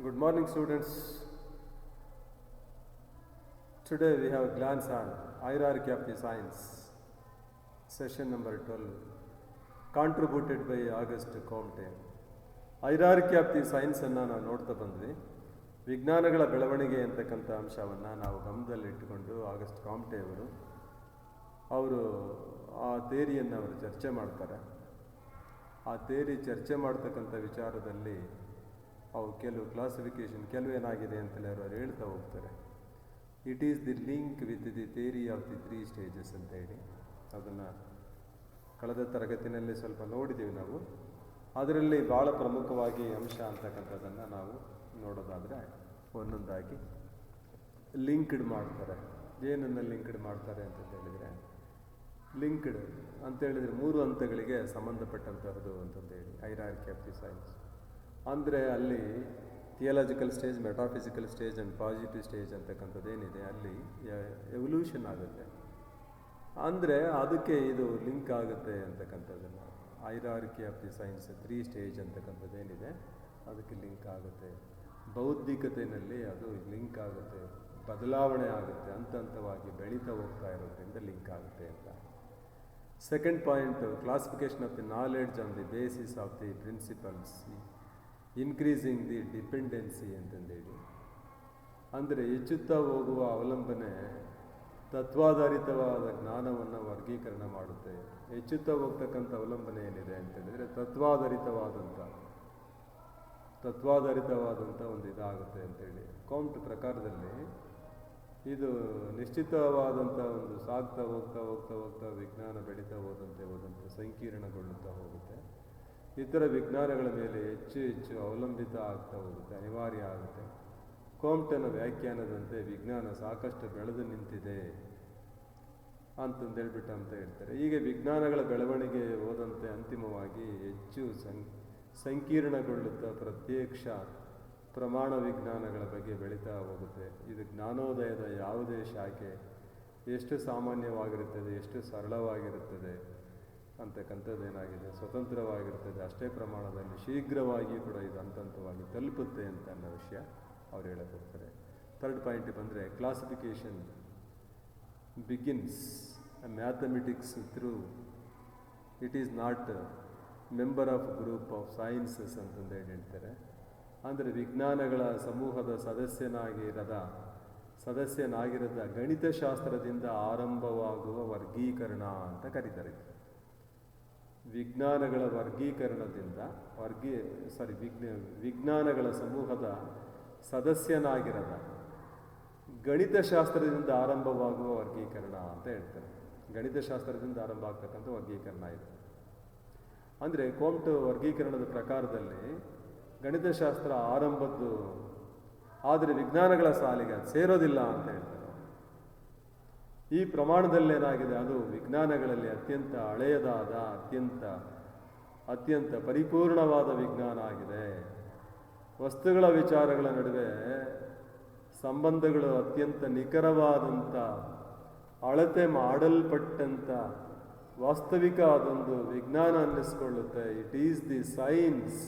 Good morning, students. Today we have a glance on hierarchy of the science, session number 12, contributed by Auguste Comte. Hierarchy of the ಸೈನ್ಸನ್ನು ನಾವು ನೋಡ್ತಾ ಬಂದ್ವಿ. ವಿಜ್ಞಾನಗಳ ಬೆಳವಣಿಗೆ ಅಂತಕ್ಕಂಥ ಅಂಶವನ್ನು ನಾವು ಗಮನದಲ್ಲಿಟ್ಟುಕೊಂಡು ಆಗಸ್ಟ್ ಕಾಮ್ಟೆ ಅವರು ಆ ಥಿಯರಿಯನ್ನು ಅವರು ಚರ್ಚೆ ಮಾಡ್ತಾರೆ. ಆ ಥಿಯರಿ ಚರ್ಚೆ ಮಾಡ್ತಕ್ಕಂಥ ವಿಚಾರದಲ್ಲಿ ಅವು ಕೆಲವು ಕ್ಲಾಸಿಫಿಕೇಶನ್ ಕೆಲವು ಏನಾಗಿದೆ ಅಂತಲೇ ಅವರು ಹೇಳ್ತಾ ಹೋಗ್ತಾರೆ. It is the link with the theory of the 3 stages ಅಂತ ಹೇಳಿ ಅದನ್ನು ಕಳೆದ ತರಗತಿನಲ್ಲಿ ಸ್ವಲ್ಪ ನೋಡಿದ್ದೀವಿ ನಾವು. ಅದರಲ್ಲಿ ಭಾಳ ಪ್ರಮುಖವಾಗಿ ಅಂಶ ಅಂತಕ್ಕಂಥದ್ದನ್ನು ನಾವು ನೋಡೋದಾದರೆ ಒಂದೊಂದಾಗಿ ಲಿಂಕ್ಡ್ ಮಾಡ್ತಾರೆ. ಏನನ್ನು ಲಿಂಕ್ಡ್ ಮಾಡ್ತಾರೆ ಅಂತ ಹೇಳಿದರೆ, ಲಿಂಕ್ಡ್ ಅಂತೇಳಿದರೆ 3 ಹಂತಗಳಿಗೆ ಸಂಬಂಧಪಟ್ಟಂಥದ್ದು ಅಂತಂದೇಳಿ ಹೈರಾರ್ಕಿ ಆಫ್ ದಿ ಸೈನ್ಸ್. ಅಂದರೆ ಅಲ್ಲಿ theological stage, metaphysical stage and positive stage ಅಂತಕ್ಕಂಥದ್ದೇನಿದೆ ಅಲ್ಲಿ ಎವಲ್ಯೂಷನ್ ಆಗುತ್ತೆ. ಅಂದರೆ ಅದಕ್ಕೆ ಇದು ಲಿಂಕ್ ಆಗುತ್ತೆ ಅಂತಕ್ಕಂಥದ್ದನ್ನು hierarchy of the science 3 stage ಅಂತಕ್ಕಂಥದ್ದೇನಿದೆ ಅದಕ್ಕೆ ಲಿಂಕ್ ಆಗುತ್ತೆ. ಬೌದ್ಧಿಕತೆಯಲ್ಲಿ ಅದು ಲಿಂಕ್ ಆಗುತ್ತೆ, ಬದಲಾವಣೆ ಆಗುತ್ತೆ, ಹಂತ ಹಂತವಾಗಿ ಬೆಳೀತಾ ಹೋಗ್ತಾ ಇರೋದ್ರಿಂದ ಲಿಂಕ್ ಆಗುತ್ತೆ ಅಂತ. Second point, classification of the knowledge on the basis of the principles increasing the dependency ಅಂತಂದೇಳಿ. ಅಂದರೆ ಹೆಚ್ಚುತ್ತಾ ಹೋಗುವ ಅವಲಂಬನೆ ತತ್ವಾಧಾರಿತವಾದ ಜ್ಞಾನವನ್ನು ವರ್ಗೀಕರಣ ಮಾಡುತ್ತೆ. ಹೆಚ್ಚುತ್ತಾ ಹೋಗ್ತಕ್ಕಂಥ ಅವಲಂಬನೆ ಏನಿದೆ ಅಂತಂದರೆ ತತ್ವಾಧಾರಿತವಾದಂಥ ಒಂದು ಇದಾಗುತ್ತೆ ಅಂತೇಳಿ ಕೌಂಟ್ ಪ್ರಕಾರದಲ್ಲಿ ಇದು ನಿಶ್ಚಿತವಾದಂಥ ಒಂದು ಸಾಗ್ತಾ ಹೋಗ್ತಾ ವಿಜ್ಞಾನ ಬೆಳೀತಾ ಹೋದಂತೆ ಸಂಕೀರ್ಣಗೊಳ್ಳುತ್ತಾ ಹೋಗುತ್ತೆ. ಇತರ ವಿಜ್ಞಾನಗಳ ಮೇಲೆ ಹೆಚ್ಚು ಅವಲಂಬಿತ ಆಗ್ತಾ ಹೋಗುತ್ತೆ, ಅನಿವಾರ್ಯ ಆಗುತ್ತೆ. ಕೋಮ್ಟನ ವ್ಯಾಖ್ಯಾನದಂತೆ ವಿಜ್ಞಾನ ಸಾಕಷ್ಟು ಬೆಳೆದು ನಿಂತಿದೆ ಅಂತಂದೇಳ್ಬಿಟ್ಟು ಅಂತ ಹೇಳ್ತಾರೆ. ಹೀಗೆ ವಿಜ್ಞಾನಗಳ ಬೆಳವಣಿಗೆ ಹೋದಂತೆ ಅಂತಿಮವಾಗಿ ಹೆಚ್ಚು ಸಂಕೀರ್ಣಗೊಳ್ಳುತ್ತಾ ಪ್ರತ್ಯಕ್ಷ ಪ್ರಮಾಣ ವಿಜ್ಞಾನಗಳ ಬಗ್ಗೆ ಬೆಳೀತಾ ಹೋಗುತ್ತೆ. ಇದು ಜ್ಞಾನೋದಯದ ಯಾವುದೇ ಶಾಖೆ ಎಷ್ಟು ಸಾಮಾನ್ಯವಾಗಿರುತ್ತದೆ, ಎಷ್ಟು ಸರಳವಾಗಿರುತ್ತದೆ ಅಂತಕ್ಕಂಥದ್ದೇನಾಗಿದೆ, ಸ್ವತಂತ್ರವಾಗಿರ್ತದೆ, ಅಷ್ಟೇ ಪ್ರಮಾಣದಲ್ಲಿ ಶೀಘ್ರವಾಗಿಯೂ ಕೂಡ ಇದು ಹಂತವಾಗಿ ತಲುಪುತ್ತೆ ಅಂತ ಅನ್ನೋ ವಿಷಯ ಅವ್ರು ಹೇಳಕ್ಕೋಗ್ತಾರೆ. ಥರ್ಡ್ ಪಾಯಿಂಟ್ ಬಂದರೆ, classification begins mathematics through it is not member of group of sciences ಅಂತಂದೇಳಿ ಹೇಳ್ತಾರೆ. ಅಂದರೆ ವಿಜ್ಞಾನಗಳ ಸಮೂಹದ ಸದಸ್ಯನಾಗಿರದ ಗಣಿತಶಾಸ್ತ್ರದಿಂದ ಆರಂಭವಾಗುವ ವರ್ಗೀಕರಣ ಅಂತ ಕರೀತಾರೆ. ವಿಜ್ಞಾನಗಳ ವರ್ಗೀಕರಣದಿಂದ ವಿಜ್ಞಾನಗಳ ಸಮೂಹದ ಸದಸ್ಯನಾಗಿರದ ಗಣಿತಶಾಸ್ತ್ರದಿಂದ ಆರಂಭವಾಗುವ ವರ್ಗೀಕರಣ ಅಂತ ಹೇಳ್ತಾರೆ. ಗಣಿತಶಾಸ್ತ್ರದಿಂದ ಆರಂಭ ಆಗ್ತಕ್ಕಂಥ ವರ್ಗೀಕರಣ ಇದು. ಅಂದರೆ ಕೋಮ್ಟ್ ವರ್ಗೀಕರಣದ ಪ್ರಕಾರದಲ್ಲಿ ಗಣಿತಶಾಸ್ತ್ರ ಆರಂಭದ್ದು, ಆದರೆ ವಿಜ್ಞಾನಗಳ ಸಾಲಿಗೆ ಅದು ಸೇರೋದಿಲ್ಲ ಅಂತ ಹೇಳ್ತಾರೆ. ಈ ಪ್ರಮಾಣದಲ್ಲೇನಾಗಿದೆ, ಅದು ವಿಜ್ಞಾನಗಳಲ್ಲಿ ಅತ್ಯಂತ ಹಳೆಯದಾದ ಅತ್ಯಂತ ಪರಿಪೂರ್ಣವಾದ ವಿಜ್ಞಾನ ಆಗಿದೆ. ವಸ್ತುಗಳ ವಿಚಾರಗಳ ನಡುವೆ ಸಂಬಂಧಗಳು ಅತ್ಯಂತ ನಿಖರವಾದಂಥ, ಅಳತೆ ಮಾಡಲ್ಪಟ್ಟಂಥ ವಾಸ್ತವಿಕ ಅದೊಂದು ವಿಜ್ಞಾನ ಅನ್ನಿಸ್ಕೊಳ್ಳುತ್ತೆ. It is the science.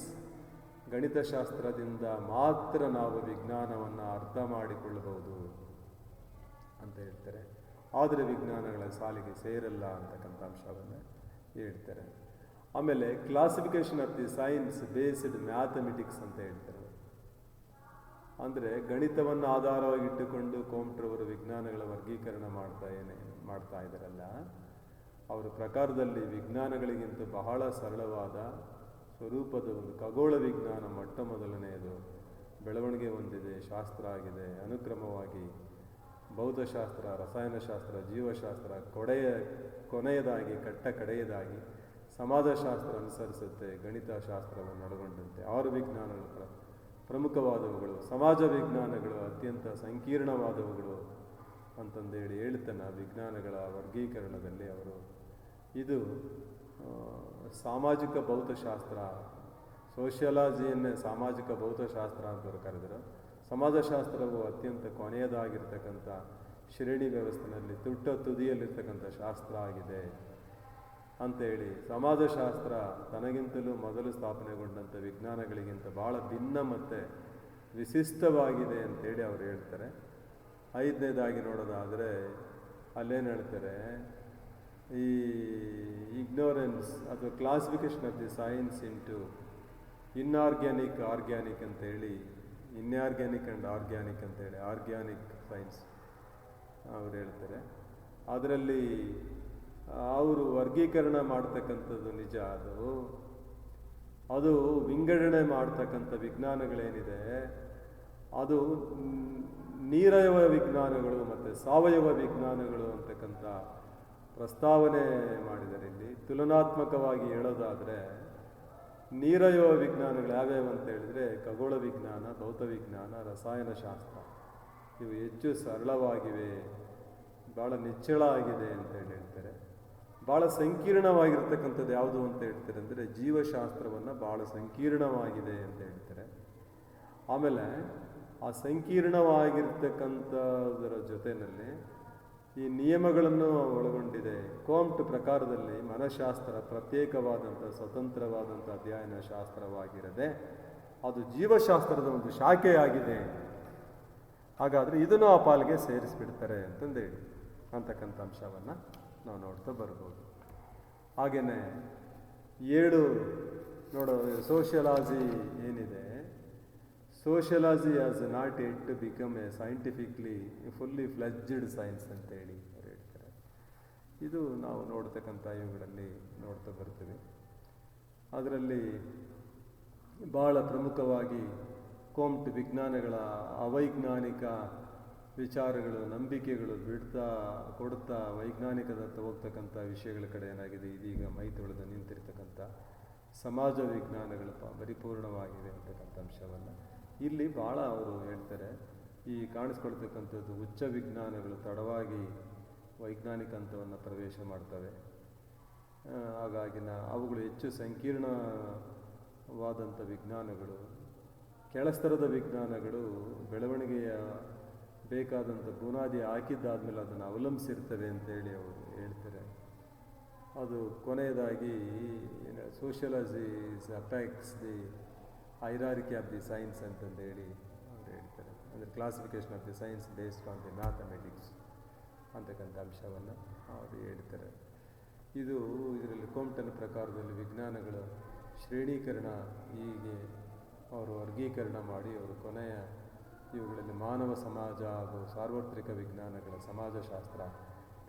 ಗಣಿತಶಾಸ್ತ್ರದಿಂದ ಮಾತ್ರ ನಾವು ವಿಜ್ಞಾನವನ್ನು ಅರ್ಥ ಮಾಡಿಕೊಳ್ಳಬಹುದು ಅಂತ ಹೇಳ್ತಾರೆ. ಆದರೆ ವಿಜ್ಞಾನಗಳ ಸಾಲಿಗೆ ಸೇರಲ್ಲ ಅಂತಕ್ಕಂಥ ಅಂಶವನ್ನು ಹೇಳ್ತಾರೆ. ಆಮೇಲೆ classification of the science based mathematics ಅಂತ ಹೇಳ್ತಾರೆ. ಅಂದರೆ ಗಣಿತವನ್ನು ಆಧಾರವಾಗಿಟ್ಟುಕೊಂಡು ಕೋಮ್ಟ್ರವರು ವಿಜ್ಞಾನಗಳ ವರ್ಗೀಕರಣ ಮಾಡ್ತಾ ಇದ್ದಾರಲ್ಲ, ಅವರ ಪ್ರಕಾರದಲ್ಲಿ ವಿಜ್ಞಾನಗಳಿಗಿಂತ ಬಹಳ ಸರಳವಾದ ಸ್ವರೂಪದ ಒಂದು ಖಗೋಳ ವಿಜ್ಞಾನ ಮೊಟ್ಟ ಮೊದಲನೆಯದು ಬೆಳವಣಿಗೆ ಹೊಂದಿದೆ, ಶಾಸ್ತ್ರ ಆಗಿದೆ. ಅನುಕ್ರಮವಾಗಿ ಭೌತಶಾಸ್ತ್ರ, ರಸಾಯನಶಾಸ್ತ್ರ, ಜೀವಶಾಸ್ತ್ರ, ಕೊನೆಯದಾಗಿ ಕಡೆಯದಾಗಿ ಸಮಾಜಶಾಸ್ತ್ರ ಅನುಸರಿಸುತ್ತೆ. ಗಣಿತಶಾಸ್ತ್ರವನ್ನು ಒಳಗೊಂಡಂತೆ 6 ವಿಜ್ಞಾನಗಳು ಪ್ರಮುಖವಾದವುಗಳು, ಸಮಾಜ ವಿಜ್ಞಾನಗಳು ಅತ್ಯಂತ ಸಂಕೀರ್ಣವಾದವುಗಳು ಅಂತಂದೇಳಿ ಹೇಳ್ತಾನೆ. ವಿಜ್ಞಾನಗಳ ವರ್ಗೀಕರಣದಲ್ಲಿ ಅವರು ಇದು ಸಾಮಾಜಿಕ ಭೌತಶಾಸ್ತ್ರ, ಸೋಷಿಯಾಲಜಿಯನ್ನೇ ಸಾಮಾಜಿಕ ಭೌತಶಾಸ್ತ್ರ ಅಂತವ್ರು ಕರೆದರು. ಸಮಾಜಶಾಸ್ತ್ರವು ಅತ್ಯಂತ ಕೊನೆಯದಾಗಿರ್ತಕ್ಕಂಥ ಶ್ರೇಣಿ ವ್ಯವಸ್ಥೆಯಲ್ಲಿ ತುದಿಯಲ್ಲಿರ್ತಕ್ಕಂಥ ಶಾಸ್ತ್ರ ಆಗಿದೆ ಅಂತೇಳಿ, ಸಮಾಜಶಾಸ್ತ್ರ ತನಗಿಂತಲೂ ಮೊದಲು ಸ್ಥಾಪನೆಗೊಂಡಂಥ ವಿಜ್ಞಾನಗಳಿಗಿಂತ ಭಾಳ ಭಿನ್ನ ಮತ್ತು ವಿಶಿಷ್ಟವಾಗಿದೆ ಅಂತೇಳಿ ಅವ್ರು ಹೇಳ್ತಾರೆ. ಐದನೇದಾಗಿ ನೋಡೋದಾದರೆ ಅಲ್ಲೇನು ಹೇಳ್ತಾರೆ, ಈ ಇಗ್ನೋರೆನ್ಸ್ ಅಥವಾ classification of the science into inorganic organic ಅಂತೇಳಿ, ಇನ್ಆರ್ಗ್ಯಾನಿಕ್ ಆ್ಯಂಡ್ ಆರ್ಗ್ಯಾನಿಕ್ ಅಂತೇಳಿ ಆರ್ಗ್ಯಾನಿಕ್ ಸೈನ್ಸ್ ಅವ್ರು ಹೇಳ್ತಾರೆ. ಅದರಲ್ಲಿ ಅವರು ವರ್ಗೀಕರಣ ಮಾಡ್ತಕ್ಕಂಥದ್ದು ನಿಜ, ಅದು ವಿಂಗಡಣೆ ಮಾಡ್ತಕ್ಕಂಥ ವಿಜ್ಞಾನಗಳೇನಿದೆ ಅದು ನೀರಯವ ವಿಜ್ಞಾನಗಳು ಮತ್ತು ಸಾವಯವ ವಿಜ್ಞಾನಗಳು ಅಂತಕ್ಕಂಥ ಪ್ರಸ್ತಾವನೆ ಮಾಡಿದ್ದಾರೆ. ಇಲ್ಲಿ ತುಲನಾತ್ಮಕವಾಗಿ ಹೇಳೋದಾದರೆ ನೀರಯವ ವಿಜ್ಞಾನಗಳು ಯಾವ್ಯಾವ ಅಂತ ಹೇಳಿದರೆ ಖಗೋಳ ವಿಜ್ಞಾನ, ಭೌತ ವಿಜ್ಞಾನ, ರಸಾಯನಶಾಸ್ತ್ರ, ಇವು ಹೆಚ್ಚು ಸರಳವಾಗಿವೆ, ಭಾಳ ನಿಚ್ಚಳ ಆಗಿದೆ ಅಂತ ಹೇಳ್ತಾರೆ. ಭಾಳ ಸಂಕೀರ್ಣವಾಗಿರ್ತಕ್ಕಂಥದ್ದು ಯಾವುದು ಅಂತ ಹೇಳ್ತಾರೆ ಅಂದರೆ ಜೀವಶಾಸ್ತ್ರವನ್ನು ಭಾಳ ಸಂಕೀರ್ಣವಾಗಿದೆ ಅಂತ ಹೇಳ್ತಾರೆ. ಆಮೇಲೆ ಆ ಸಂಕೀರ್ಣವಾಗಿರ್ತಕ್ಕಂಥದ್ರ ಜೊತೆಯಲ್ಲಿ ಈ ನಿಯಮಗಳನ್ನು ಒಳಗೊಂಡಿದೆ. ಕೋಮ್ಟ್ ಪ್ರಕಾರದಲ್ಲಿ ಮನಃಶಾಸ್ತ್ರ ಪ್ರತ್ಯೇಕವಾದಂಥ ಸ್ವತಂತ್ರವಾದಂಥ ಅಧ್ಯಯನ ಶಾಸ್ತ್ರವಾಗಿರದೆ ಅದು ಜೀವಶಾಸ್ತ್ರದ ಒಂದು ಶಾಖೆಯಾಗಿದೆ. ಹಾಗಾದರೆ ಇದನ್ನು ಆ ಪಾಲಿಗೆ ಸೇರಿಸ್ಬಿಡ್ತಾರೆ ಅಂತಂದೇಳಿ ಅಂತಕ್ಕಂಥ ಅಂಶವನ್ನು ನಾವು ನೋಡ್ತಾ ಬರ್ಬೋದು. ಹಾಗೆಯೇ 7 ನೋಡೋ ಸೋಷಿಯಲಾಜಿ ಏನಿದೆ, sociology has not yet to become a scientifically fully fledged science ಅಂತೇಳಿ ಅವ್ರು ಹೇಳ್ತಾರೆ. ಇದು ನಾವು ನೋಡ್ತಕ್ಕಂಥ ಇವುಗಳಲ್ಲಿ ನೋಡ್ತಾ ಬರ್ತೀವಿ. ಅದರಲ್ಲಿ ಭಾಳ ಪ್ರಮುಖವಾಗಿ ಕೋಮ್ಟ್ ವಿಜ್ಞಾನಗಳ ಅವೈಜ್ಞಾನಿಕ ವಿಚಾರಗಳು, ನಂಬಿಕೆಗಳು ಕೊಡ್ತಾ ವೈಜ್ಞಾನಿಕದತ್ತ ಹೋಗ್ತಕ್ಕಂಥ ವಿಷಯಗಳ ಕಡೆ ಏನಾಗಿದೆ, ಇದೀಗ ಮೈ ತೊಳೆದು ನಿಂತಿರ್ತಕ್ಕಂಥ ಸಮಾಜ ವಿಜ್ಞಾನಗಳು ಪರಿಪೂರ್ಣವಾಗಿವೆ ಅಂತಕ್ಕಂಥ ಅಂಶವನ್ನು ಇಲ್ಲಿ ಭಾಳ ಅವರು ಹೇಳ್ತಾರೆ. ಈ ಕಾಣಿಸ್ಕೊಳ್ತಕ್ಕಂಥದ್ದು ಉಚ್ಚ ವಿಜ್ಞಾನಗಳು ತಡವಾಗಿ ವೈಜ್ಞಾನಿಕ ಹಂತವನ್ನು ಪ್ರವೇಶ ಮಾಡ್ತವೆ. ಹಾಗಾಗಿ ಅವುಗಳು ಹೆಚ್ಚು ಸಂಕೀರ್ಣವಾದಂಥ ವಿಜ್ಞಾನಗಳು, ಕೆಳಸ್ತರದ ವಿಜ್ಞಾನಗಳು ಬೆಳವಣಿಗೆಯ ಬೇಕಾದಂಥ ಬುನಾದಿ ಹಾಕಿದ್ದಾದ್ಮೇಲೆ ಅದನ್ನು ಅವಲಂಬಿಸಿರ್ತವೆ ಅಂತೇಳಿ ಅವರು ಹೇಳ್ತಾರೆ. ಅದು ಕೊನೆಯದಾಗಿ sociology attacks the hierarchy of the science ಅಂತಂದೇಳಿ ಅವರು ಹೇಳ್ತಾರೆ. ಅಂದರೆ classification of the science based on the mathematics ಅಂತಕ್ಕಂಥ ಅಂಶವನ್ನು ಅವರು ಹೇಳ್ತಾರೆ. ಇದರಲ್ಲಿ ಕೋಮ್ಟನ ಪ್ರಕಾರದಲ್ಲಿ ವಿಜ್ಞಾನಗಳ ಶ್ರೇಣೀಕರಣ ಹೀಗೆ ಅವರು ವರ್ಗೀಕರಣ ಮಾಡಿ ಅವರು ಕೊನೆಯ ಇವುಗಳಲ್ಲಿ ಮಾನವ ಸಮಾಜ ಹಾಗೂ ಸಾರ್ವತ್ರಿಕ ವಿಜ್ಞಾನಗಳ ಸಮಾಜಶಾಸ್ತ್ರ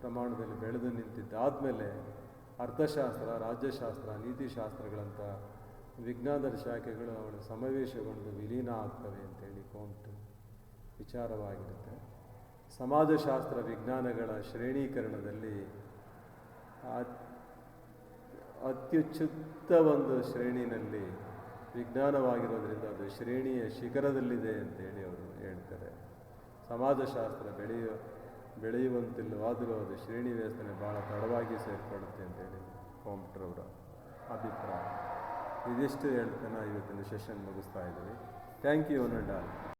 ಪ್ರಮಾಣದಲ್ಲಿ ಬೆಳೆದು ನಿಂತಿದ್ದಾದಮೇಲೆ ಅರ್ಥಶಾಸ್ತ್ರ, ರಾಜ್ಯಶಾಸ್ತ್ರ, ನೀತಿಶಾಸ್ತ್ರಗಳಂಥ ವಿಜ್ಞಾನದ ಶಾಖೆಗಳು ಅವಳು ಸಮಾವೇಶಗೊಂಡು ವಿಲೀನ ಆಗ್ತವೆ ಅಂತೇಳಿ ಕೋಮ್ಟ್ ವಿಚಾರವಾಗಿರುತ್ತೆ. ಸಮಾಜಶಾಸ್ತ್ರ ವಿಜ್ಞಾನಗಳ ಶ್ರೇಣೀಕರಣದಲ್ಲಿ ಅತ್ಯುಚ್ಚುತ್ತ ಒಂದು ಶ್ರೇಣಿನಲ್ಲಿ ವಿಜ್ಞಾನವಾಗಿರೋದ್ರಿಂದ ಅದು ಶ್ರೇಣಿಯ ಶಿಖರದಲ್ಲಿದೆ ಅಂತೇಳಿ ಅವರು ಹೇಳ್ತಾರೆ. ಸಮಾಜಶಾಸ್ತ್ರ ಬೆಳೆಯುವಂತಿಲ್ಲವಾದರೂ ಅದು ಶ್ರೇಣಿ ವ್ಯವಸ್ಥೆ ಭಾಳ ತಡವಾಗಿ ಸೇರ್ಪಡುತ್ತೆ ಅಂತೇಳಿ ಕೋಮ್ಟ್ರವರ ಅಭಿಪ್ರಾಯ. ಇದಿಷ್ಟು ಹೇಳ್ತಾನೆ ಇವತ್ತಿನ ಸೆಷನ್ ಮುಗಿಸ್ತಾ ಇದ್ದೀವಿ. Thank you one and all.